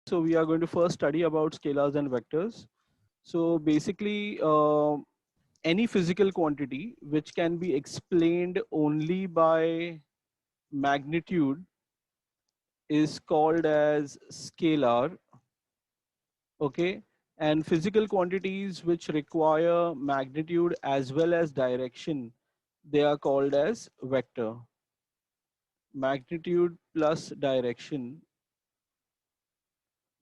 So we are going to first study about scalars and vectors. So basically, any physical quantity which can be explained only by magnitude is called as scalar. Okay, and physical quantities which require magnitude as well as direction, they are called as vector. Magnitude plus direction,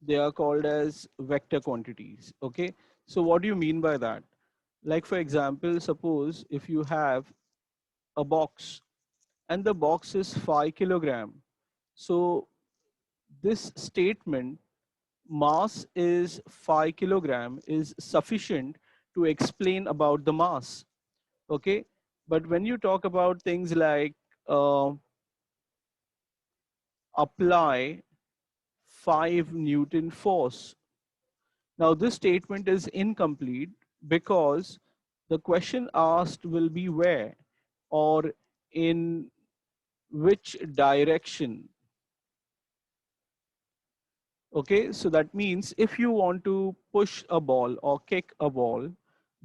they are called as vector quantities. Okay, so what do you mean by that? Like for example, suppose if you have a box and the box is 5 kilogram, so this statement, mass is 5 kilogram, is sufficient to explain about the mass. Okay, but when you talk about things like uh, apply 5 Newton force, now, this statement is incomplete because the question asked will be where or in which direction. Okay, so that means if you want to push a ball or kick a ball,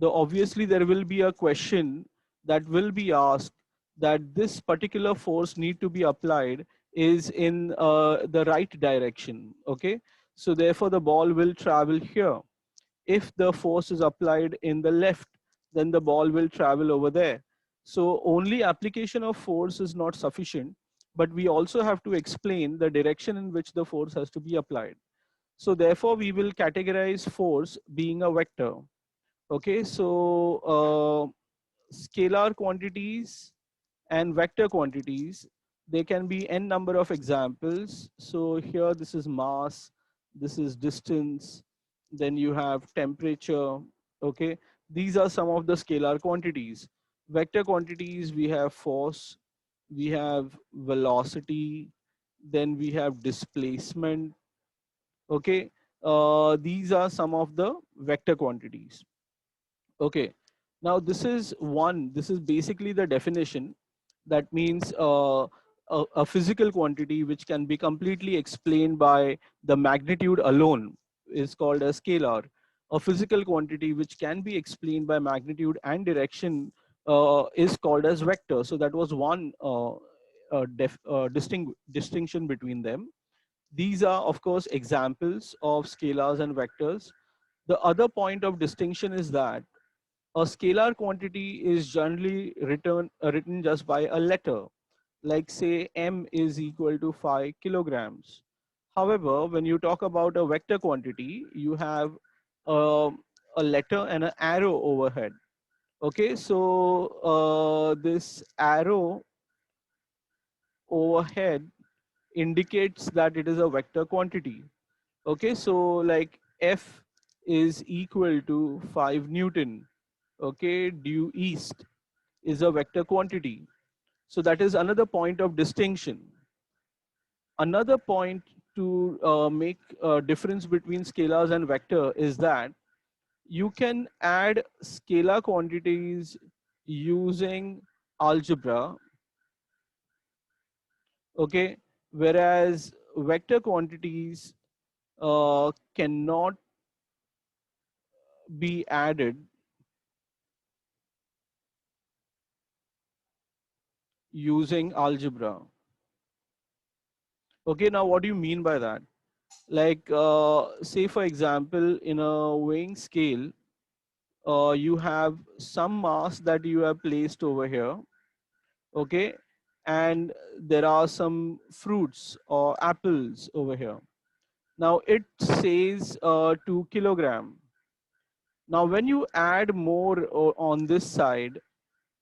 obviously there will be a question that will be asked that this particular force need to be applied is in the right direction. Okay, so therefore the ball will travel here. If the force is applied in the left, then the ball will travel over there. So only application of force is not sufficient, but we also have to explain the direction in which the force has to be applied. So therefore we will categorize force being a vector. Okay, so scalar quantities and vector quantities, there can be n number of examples. So here this is mass, this is distance, then you have temperature. Okay, these are some of the scalar quantities. Vector quantities, we have force, we have velocity, then we have displacement. Okay, these are some of the vector quantities. Okay, now this is basically the definition. That means a physical quantity which can be completely explained by the magnitude alone is called a scalar. A physical quantity which can be explained by magnitude and direction is called as vector. So that was one distinction between them. These are, of course, examples of scalars and vectors. The other point of distinction is that a scalar quantity is generally written just by a letter, like say m is equal to 5 kilograms. However, when you talk about a vector quantity, you have uh, a letter and an arrow overhead. Okay, so this arrow overhead indicates that it is a vector quantity. Okay, so like F is equal to 5 Newton. Okay, due east is a vector quantity. So that is another point of distinction. Another point to make a difference between scalars and vector is that you can add scalar quantities using algebra, okay, whereas vector quantities cannot be added using algebra. Okay, now what do you mean by that? Like, say for example, in a weighing scale, you have some mass that you have placed over here, okay, and there are some fruits or apples over here. Now it says 2 kilogram. Now when you add more on this side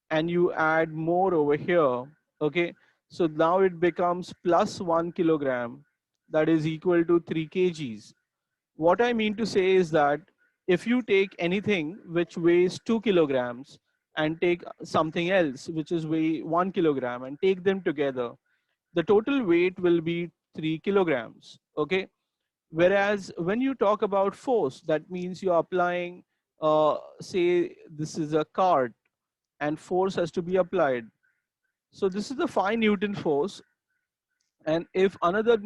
and you add more over here, okay, so now it becomes plus 1 kilogram, that is equal to 3 kgs. What I mean to say is that if you take anything which weighs 2 kilograms and take something else which is weigh 1 kilogram and take them together, the total weight will be 3 kilograms. Okay. Whereas when you talk about force, that means you're applying, say, this is a cart and force has to be applied. So this is the 5 Newton force, and if another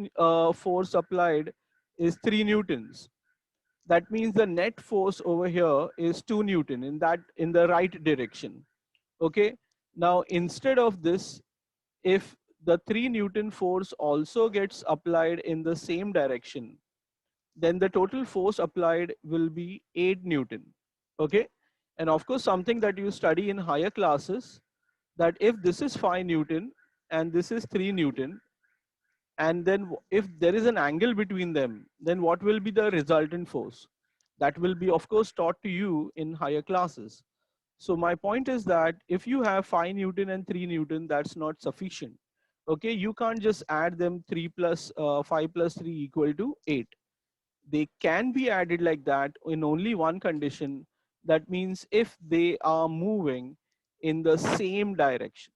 force applied is 3 newtons. That means the net force over here is 2 newton in the right direction. Okay. Now instead of this, if the 3 newton force also gets applied in the same direction, then the total force applied will be 8 newton. Okay. And of course, something that you study in higher classes, that if this is 5 newton and this is 3 newton, and then if there is an angle between them, then what will be the resultant force? That will be of course taught to you in higher classes. So my point is that if you have 5 newton and 3 newton, that's not sufficient. Okay, you can't just add them 3 plus 5 plus 3 equal to 8. They can be added like that in only one condition. That means if they are moving in the same direction.